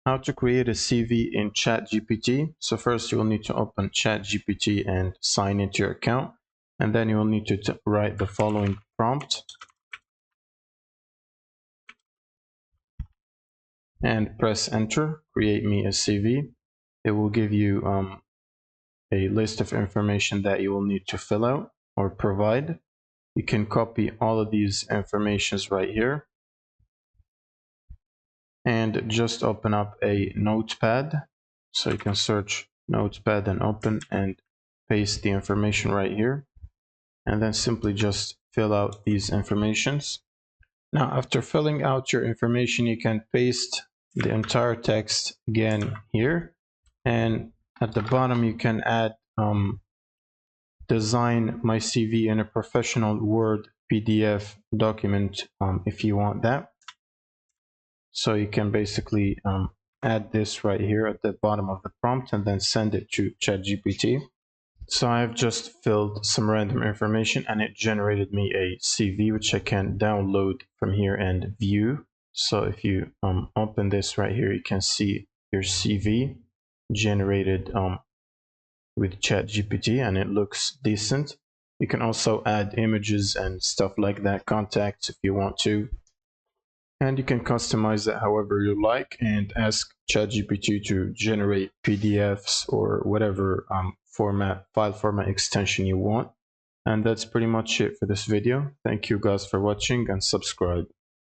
How to create a CV in ChatGPT. So first you will need to open ChatGPT and sign into your account. And then you will need to write the following prompt and press enter. Create me a CV. It will give you a list of information that you will need to fill out or provide. You can copy all of these informations right here and just open up a notepad. So you can search notepad and open and paste the information right here, and then simply just fill out these informations. Now after filling out your information, you can paste the entire text again here, and at the bottom you can add design my CV in a professional Word PDF document if you want that. So you can basically add this right here at the bottom of the prompt and then send it to ChatGPT. So I've just filled some random information and it generated me a CV, which I can download from here and view. So if you open this right here, you can see your CV generated with ChatGPT, and it looks decent. You can also add images and stuff like that, contacts if you want to. And you can customize it however you like and ask ChatGPT to generate PDFs or whatever file format extension you want. And that's pretty much it for this video. Thank you guys for watching and subscribe.